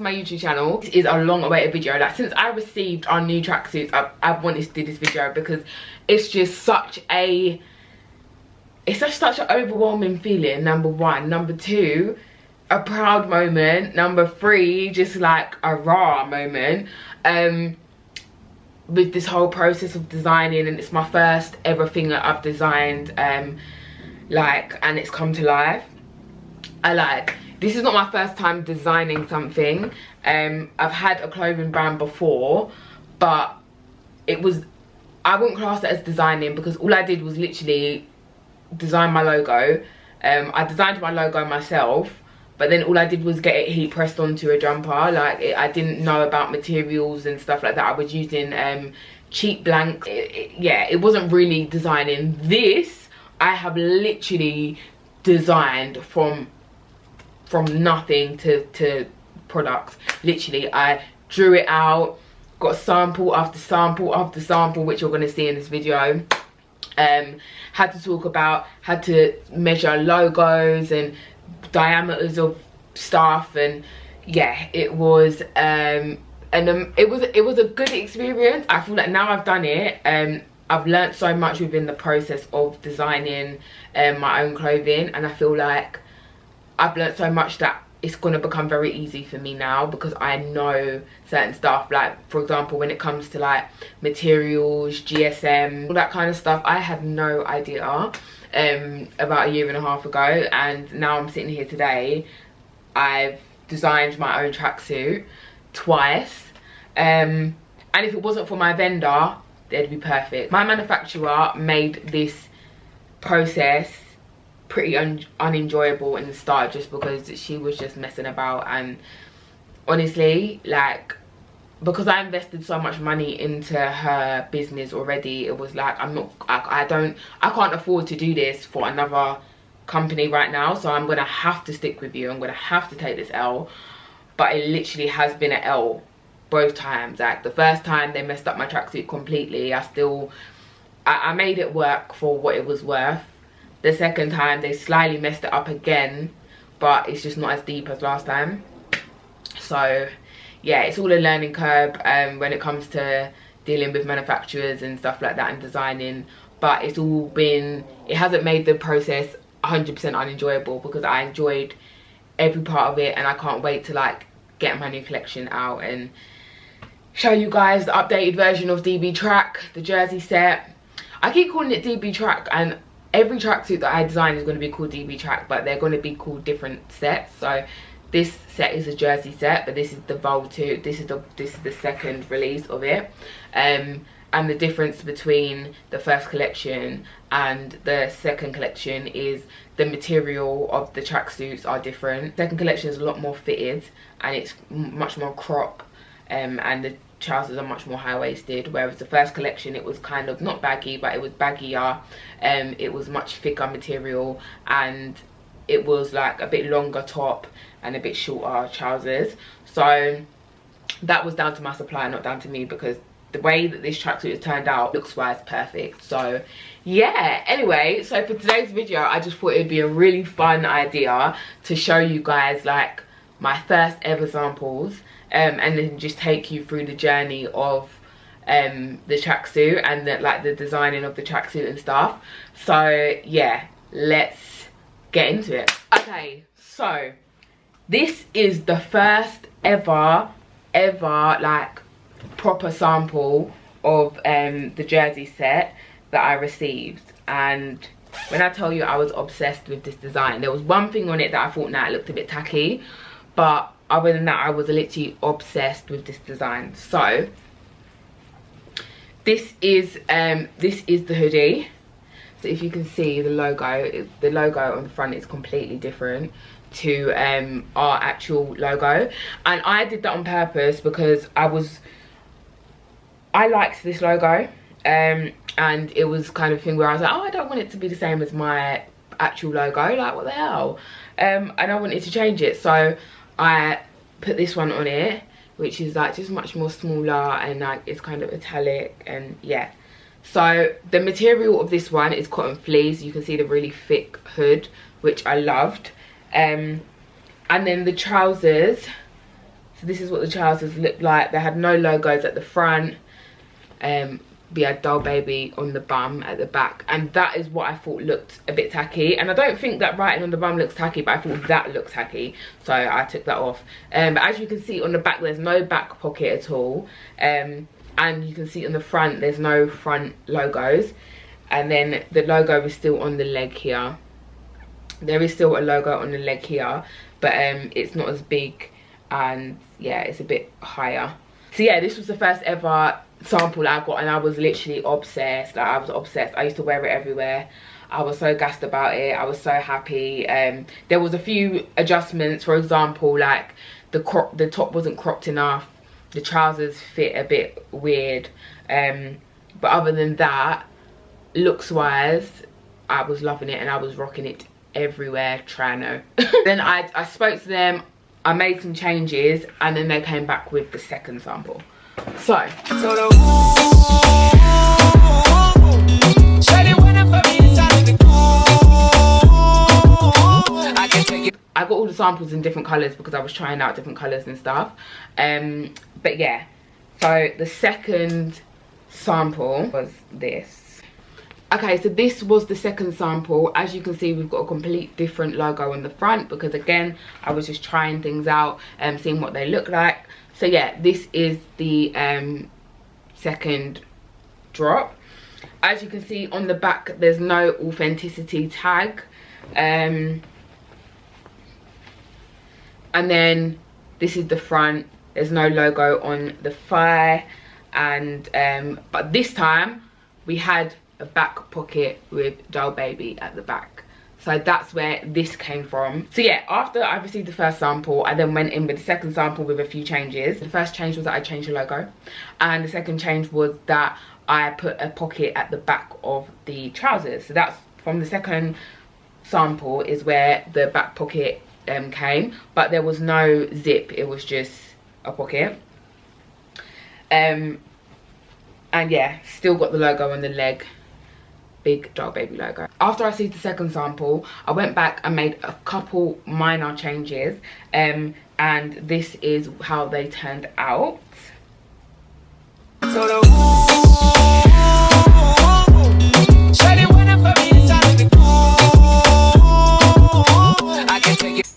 my YouTube channel. This is a long awaited video. Like, since I received our new tracksuits, I've wanted to do this video because it's just such a, it's such an overwhelming feeling, number one. Number two, a proud moment. Number three, just like a raw moment with this whole process of designing. And it's my first ever thing that I've designed, like, and it's come to life. This is not my first time designing something. I've had a clothing brand before, but it was, I wouldn't class it as designing because all I did was literally design my logo. I designed my logo myself, but then all I did was get it heat pressed onto a jumper. Like, I didn't know about materials and stuff like that. I was using cheap blanks. Yeah, it wasn't really designing. This, I have literally designed from nothing to products. Literally, I drew it out, got sample after sample after sample, which you're going to see in this video. Had to talk about, had to measure logos and diameters of stuff, and yeah, it was it was a good experience. I feel like now I've done it, I've learned so much within the process of designing my own clothing, and I feel like I've learned so much that it's going to become very easy for me now because I know certain stuff. Like, for example, when it comes to like materials, GSM, all that kind of stuff, I had no idea about a year and a half ago, and now I'm sitting here today. I've designed my own tracksuit twice, and if it wasn't for my vendor, they'd be perfect. My manufacturer made this process pretty unenjoyable in the start just because she was just messing about, and honestly, like, because I invested so much money into her business already, it was like, I can't afford to do this for another company right now, so I'm gonna have to stick with you. I'm gonna have to take this L. But it literally has been an L both times. Like, the first time they messed up my tracksuit completely. I made it work for what it was worth. The second time they slightly messed it up again, but it's just not as deep as last time. So yeah, it's all a learning curve when it comes to dealing with manufacturers and stuff like that and designing. But it's all been, it hasn't made the process 100% unenjoyable because I enjoyed every part of it, and I can't wait to like get my new collection out and show you guys the updated version of DBTRACK, the jersey set. I keep calling it DBTRACK, and every tracksuit that I design is going to be called DBTRACK, but they're going to be called different sets. So this set is a jersey set, but this is the Vol 2. This is the second release of it. And the difference between the first collection and the second collection is the material of the tracksuits are different. Second collection is a lot more fitted and it's much more crop, and the trousers are much more high-waisted, whereas the first collection, it was kind of not baggy, but it was baggier. It was much thicker material, and it was like a bit longer top and a bit shorter trousers. So that was down to my supplier, not down to me, because the way that this tracksuit has turned out, looks wise, perfect. So yeah, anyway, so for today's video, I just thought it'd be a really fun idea to show you guys like my first ever samples, and then just take you through the journey of the tracksuit and the designing of the tracksuit and stuff. So yeah, let's get into it. Okay, so this is the first ever like proper sample of the jersey set that I received, and when I tell you I was obsessed with this design, there was one thing on it that I thought, nah, it looked a bit tacky, but other than that I was literally obsessed with this design. So this is the hoodie. So if you can see the logo on the front is completely different to our actual logo, and I did that on purpose because I liked this logo, and it was kind of thing where I was like, oh, I don't want it to be the same as my actual logo, like what the hell, and I wanted to change it, so I put this one on it, which is like just much more smaller, and like it's kind of italic, and yeah. So the material of this one is cotton fleece. You can see the really thick hood, which I loved, and then the trousers, so So this is what the trousers looked like. They had no logos at the front. We had Doll Baby on the bum at the back, and that is what I thought looked a bit tacky. And I don't think that writing on the bum looks tacky, but I thought that looked tacky, so I took that off. But as you can see on the back, there's no back pocket at all, and you can see on the front there's no front logos, and then the logo is still on the leg here. There is still a logo on the leg here, but it's not as big, and yeah, it's a bit higher. So yeah, this was the first ever sample I got, and I was literally obsessed. Like, I was obsessed. I used to wear it everywhere. I was so gassed about it. I was so happy. There was a few adjustments. For example, like the top wasn't cropped enough. The trousers fit a bit weird. But other than that, looks wise, I was loving it, and I was rocking it everywhere. Trino. Then I spoke to them. I made some changes, and then they came back with the second sample. So I got all the samples in different colours because I was trying out different colours and stuff. But yeah, so the second sample was this. Okay, so this was the second sample. As you can see, we've got a complete different logo on the front because, again, I was just trying things out and seeing what they look like. So yeah, this is the second drop. As you can see on the back, there's no authenticity tag. And then this is the front. There's no logo on the thigh. And but this time we had a back pocket with Doll Baby at the back. So that's where this came from. So yeah, after I received the first sample, I then went in with the second sample with a few changes. The first change was that I changed the logo, and the second change was that I put a pocket at the back of the trousers. So that's from the second sample is where the back pocket came, but there was no zip, it was just a pocket. And yeah, still got the logo on the leg. Big Doll Baby logo. After I received the second sample, I went back and made a couple minor changes, and this is how they turned out.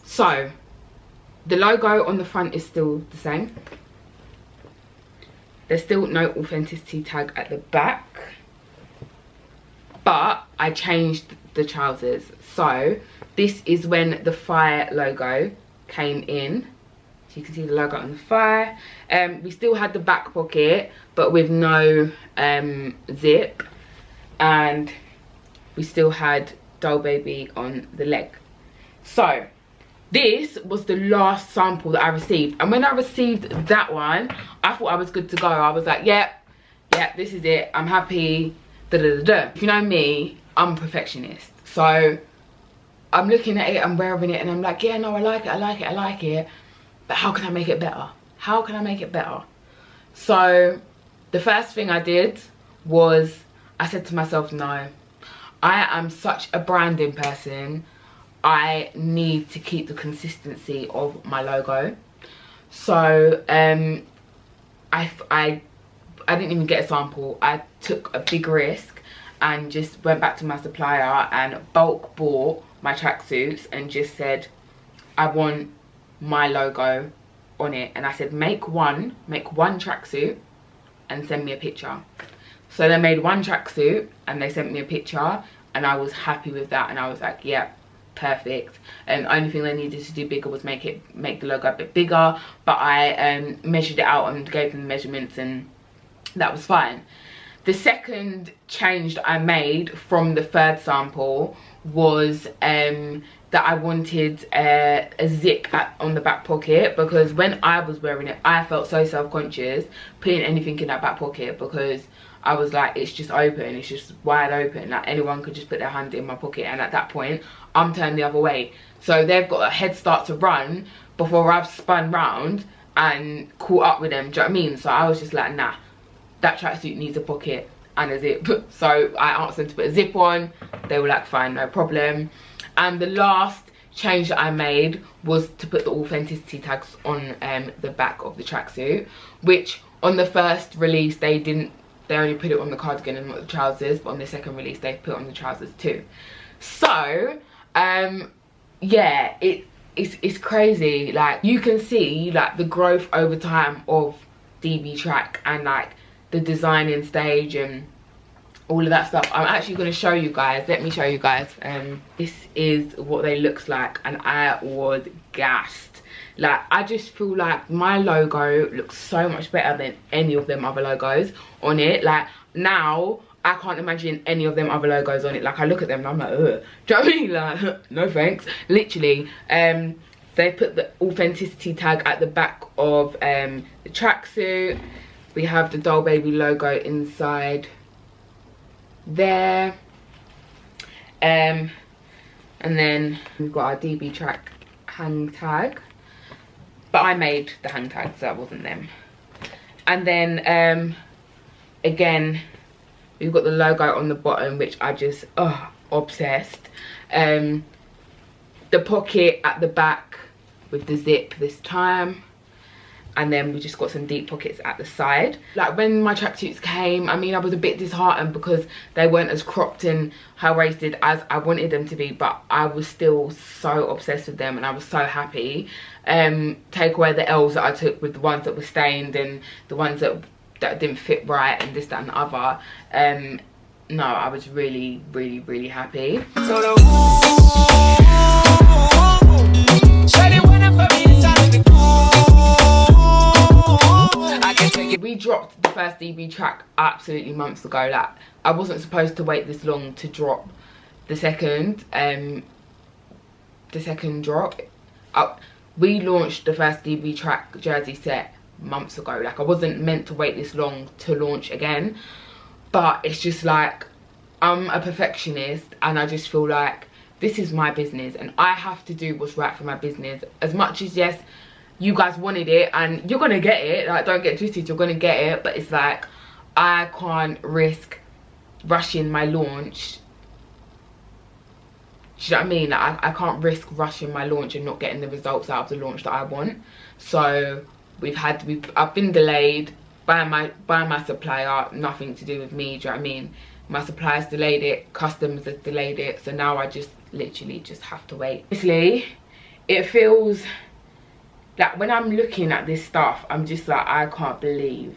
So the logo on the front is still the same. There's still no authenticity tag at the back. But I changed the trousers. So this is when the thigh logo came in. So you can see the logo on the thigh. We still had the back pocket, but with no zip. And we still had Doll Baby on the leg. So this was the last sample that I received. And when I received that one, I thought I was good to go. I was like, yep, this is it. I'm happy. Da, da, da, da. If you know me, I'm a perfectionist. So I'm looking at it, I'm wearing it, and I'm like, yeah, no, I like it, I like it, I like it. But how can I make it better? How can I make it better? So the first thing I did was I said to myself, no, I am such a branding person. I need to keep the consistency of my logo. So I didn't even get a sample. I took a big risk and just went back to my supplier and bulk bought my tracksuits and just said, I want my logo on it. And I said, make one tracksuit and send me a picture. So they made one tracksuit and they sent me a picture, and I was happy with that, and I was like, yeah, perfect. And the only thing they needed to do bigger was make the logo a bit bigger, but I measured it out and gave them the measurements, and that was fine. The second change that I made from the third sample was that I wanted a zip on the back pocket, because when I was wearing it, I felt so self-conscious putting anything in that back pocket, because I was like, it's just open, it's just wide open, like anyone could just put their hand in my pocket, and at that point I'm turned the other way. So they've got a head start to run before I've spun round and caught up with them, do you know what I mean? So I was just like, nah, that tracksuit needs a pocket and a zip. So I asked them to put a zip on. They were like, fine, no problem. And the last change that I made was to put the authenticity tags on the back of the tracksuit, which on the first release they only put it on the cardigan and not the trousers, but on the second release they've put on the trousers too. So yeah, it's crazy. Like, you can see like the growth over time of DBTRACK and like the designing stage and all of that stuff. I'm actually going to show you guys. Let me show you guys. This is what they looks like, and I was gassed. Like, I just feel like my logo looks so much better than any of them other logos on it. Like, now I can't imagine any of them other logos on it. Like, I look at them and I'm like, ugh. Do you know what I mean? Like, no thanks. Literally. They put the authenticity tag at the back of the tracksuit. We have the Doll Baby logo inside there. And then we've got our DBTRACK hang tag. But I made the hang tag, so that wasn't them. And then, again, we've got the logo on the bottom, which I just, obsessed. The pocket at the back with the zip this time. And then we just got some deep pockets at the side. Like, when my tracksuits came, I mean, I was a bit disheartened because they weren't as cropped and high-waisted as I wanted them to be, but I was still so obsessed with them and I was so happy. Take away the L's that I took with the ones that were stained and the ones that didn't fit right and this, that and the other. No, I was really, really, really happy. We dropped the first DBTRACK absolutely months ago. Like, I wasn't supposed to wait this long to drop the second drop. We launched the first DBTRACK Jersey set months ago. Like, I wasn't meant to wait this long to launch again, but it's just like, I'm a perfectionist and I just feel like this is my business and I have to do what's right for my business. As much as, yes, you guys wanted it and you're gonna get it, like, don't get twisted, you're gonna get it, but it's like, I can't risk rushing my launch. Do you know what I mean? Like, I can't risk rushing my launch and not getting the results out of the launch that I want. So I've been delayed by my supplier, nothing to do with me. Do you know what I mean? My suppliers delayed it, customers have delayed it, so now I just literally just have to wait. Honestly, it feels like, when I'm looking at this stuff, I'm just like, I can't believe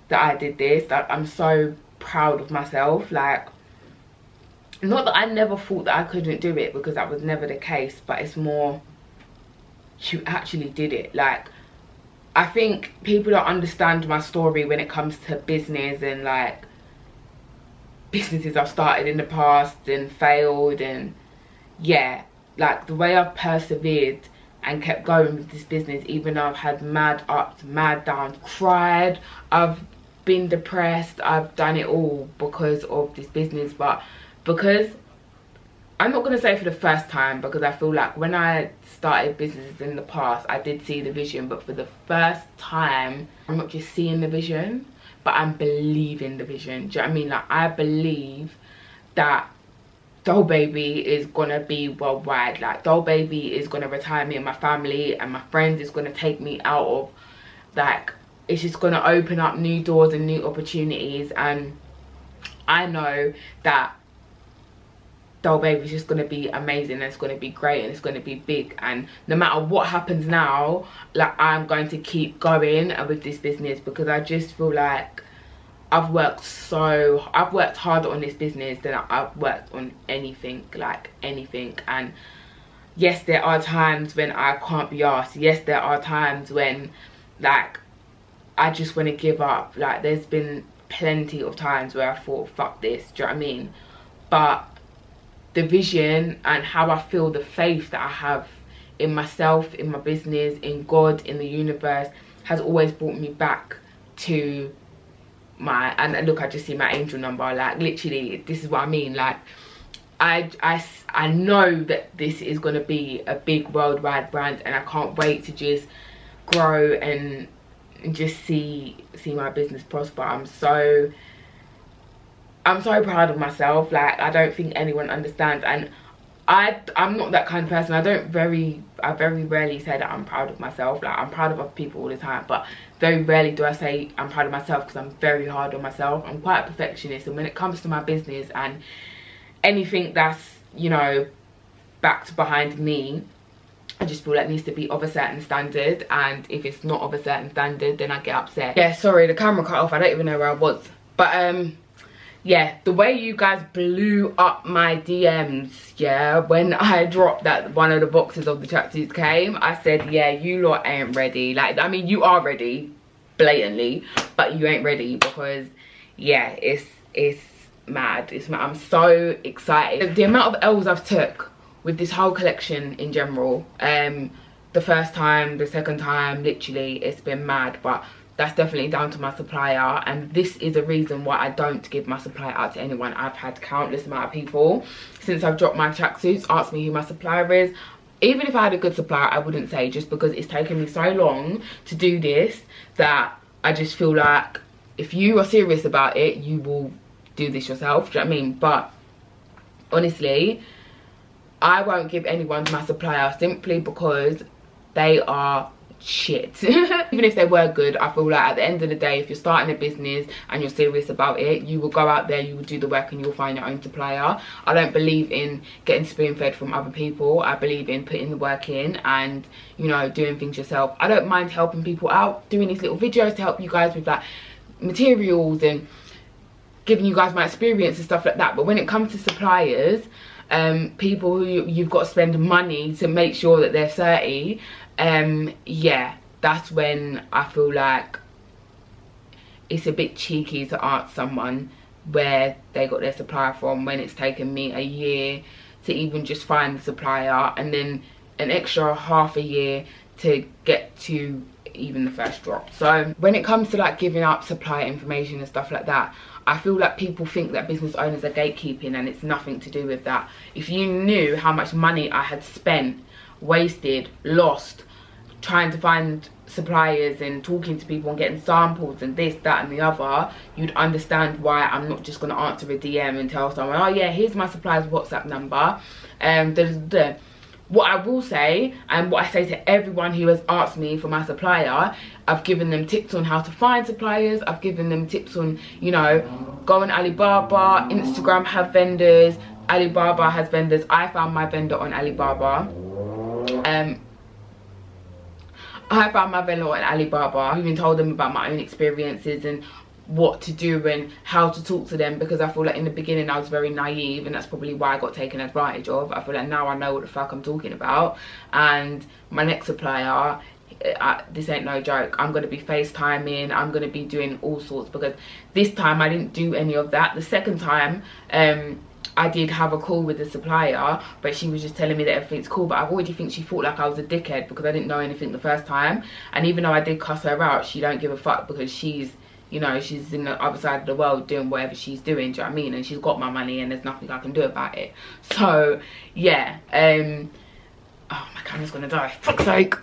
that I did this. Like, I'm so proud of myself. Like, not that I never thought that I couldn't do it, because that was never the case, but it's more, you actually did it. Like, I think people don't understand my story when it comes to business and like businesses I've started in the past and failed, and yeah, like the way I've persevered and kept going with this business, even though I've had mad ups, mad downs, cried, I've been depressed, I've done it all because of this business. But because, I'm not going to say for the first time, because I feel like when I started businesses in the past, I did see the vision, but for the first time, I'm not just seeing the vision, but I'm believing the vision. Do you know what I mean? Like, I believe that Doll Baby is gonna be worldwide. Like, Doll Baby is gonna retire me and my family and my friends. Is gonna take me out of, like, it's just gonna open up new doors and new opportunities. And I know that Doll Baby is just gonna be amazing, and it's gonna be great, and it's gonna be big. And no matter what happens now, like, I'm going to keep going with this business, because I just feel like I've worked harder on this business than I've worked on anything, like anything. And yes, there are times when I can't be arsed. Yes, there are times when, like, I just want to give up. Like, there's been plenty of times where I thought, fuck this, do you know what I mean? But the vision and how I feel, the faith that I have in myself, in my business, in God, in the universe, has always brought me back to my, and look, I just see my angel number. Like, literally, this is what I mean. Like, I know that this is going to be a big worldwide brand, and I can't wait to just grow and just see my business prosper. I'm so proud of myself. Like, I don't think anyone understands, and I'm not that kind of person. I very rarely say that I'm proud of myself. Like, I'm proud of other people all the time, but very rarely do I say I'm proud of myself, because I'm very hard on myself. I'm quite a perfectionist, and when it comes to my business and anything that's, you know, backed behind me, I just feel like it needs to be of a certain standard, and if it's not of a certain standard, then I get upset. Yeah, sorry, the camera cut off. I don't even know where I was. But yeah, the way you guys blew up my DMs, yeah, when I dropped that one of the boxes of the tracksuits came, I said, yeah, you lot ain't ready. Like, I mean, you are ready, blatantly, but you ain't ready, because yeah, it's mad. It's mad. I'm so excited. The amount of L's I've took with this whole collection in general, the first time, the second time, literally, it's been mad. But that's definitely down to my supplier, and this is a reason why I don't give my supplier out to anyone. I've had countless amount of people since I've dropped my tracksuits ask me who my supplier is. Even if I had a good supplier, I wouldn't say, just because it's taken me so long to do this, that I just feel like if you are serious about it, you will do this yourself. Do you know what I mean? But honestly, I won't give anyone my supplier simply because they are shit. Even if they were good, I feel like at the end of the day, if you're starting a business and you're serious about it, you will go out there, you will do the work, and you'll find your own supplier. I don't believe in getting spoon fed from other people. I believe in putting the work in and, you know, doing things yourself. I don't mind helping people out, doing these little videos to help you guys with like materials and giving you guys my experience and stuff like that. But when it comes to suppliers, people who you've got to spend money to make sure that they're 30, yeah, that's when I feel like it's a bit cheeky to ask someone where they got their supplier from, when it's taken me a year to even just find the supplier, and then an extra half a year to get to even the first drop. So when it comes to like giving up supplier information and stuff like that, I feel like people think that business owners are gatekeeping, and it's nothing to do with that. If you knew how much money I had spent, wasted, lost, trying to find suppliers and talking to people and getting samples and this, that and the other, you'd understand why I'm not just going to answer a DM and tell someone, oh yeah, here's my supplier's WhatsApp number. What I will say, and what I say to everyone who has asked me for my supplier, I've given them tips on how to find suppliers. I've given them tips on, you know, go on Alibaba, Instagram have vendors, Alibaba has vendors. I found my vendor on Alibaba. I found my vendor on Alibaba. I've even told them about my own experiences and what to do and how to talk to them, because I feel like in the beginning I was very naive, and that's probably why I got taken advantage of. I feel like now I know what the fuck I'm talking about. And my next supplier, this ain't no joke, I'm going to be FaceTiming, I'm going to be doing all sorts, because this time I didn't do any of that. The second time I did have a call with the supplier, but she was just telling me that everything's cool. But I already think she thought like I was a dickhead because I didn't know anything the first time. And even though I did cuss her out, she don't give a fuck, because she's, you know, she's in the other side of the world doing whatever she's doing, do you know what I mean? And she's got my money and there's nothing I can do about it. So yeah, oh, my camera's gonna die, fuck's sake.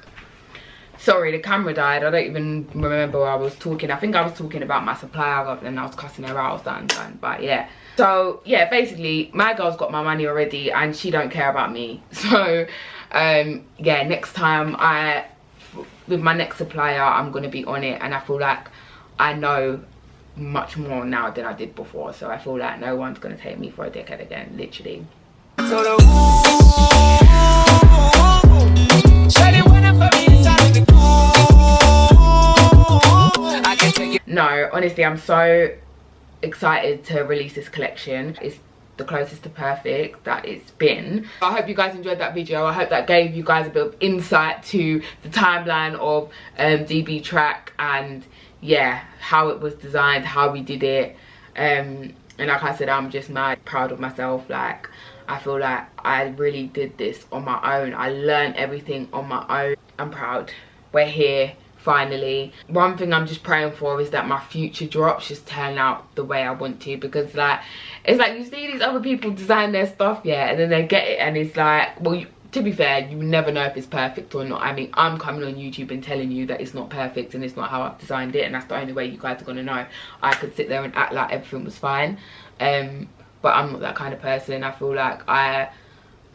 Sorry, the camera died. I don't even remember what I was talking. I think I was talking about my supplier and I was cussing her out or something, but yeah. So yeah, basically my girl's got my money already and she don't care about me. So yeah, next time with my next supplier, I'm gonna be on it, and I feel like I know much more now than I did before. So I feel like no one's gonna take me for a dickhead again, literally. No, honestly, I'm so excited to release this collection. It's the closest to perfect that it's been. I hope you guys enjoyed that video. I hope that gave you guys a bit of insight to the timeline of DBTRACK, and yeah, how it was designed, how we did it. And like I said, I'm just mad proud of myself. Like, I feel like I really did this on my own. I learned everything on my own. I'm proud. We're here finally. One thing I'm just praying for is that my future drops just turn out the way I want to, because like, it's like you see these other people design their stuff, yeah, and then they get it and it's like, well, to be fair, you never know if it's perfect or not. I mean, I'm coming on YouTube and telling you that it's not perfect and it's not how I've designed it, and that's the only way you guys are gonna know. I could sit there and act like everything was fine, but I'm not that kind of person. I feel like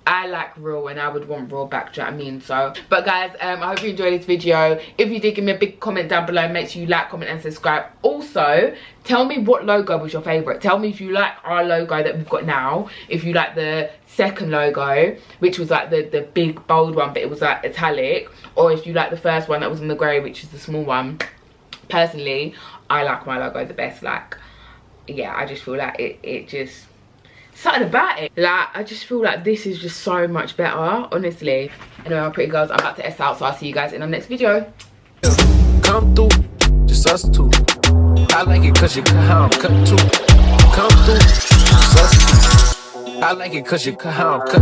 I like real and I would want real back, do you know what I mean? So, but guys, I hope you enjoyed this video. If you did, give me a big comment down below. Make sure you like, comment and subscribe. Also, tell me what logo was your favourite. Tell me if you like our logo that we've got now, if you like the second logo, which was like the big bold one but it was like italic, or if you like the first one that was in the grey, which is the small one. Personally, I like my logo the best. Like, yeah, I just feel like it just, something about it, like I just feel like this is just so much better, honestly. Anyway, my pretty girls, I'm about to S out, so I'll see you guys in the next video. Come through, just us two. I like it cause you come too. Come through, just us two. I like it cause you come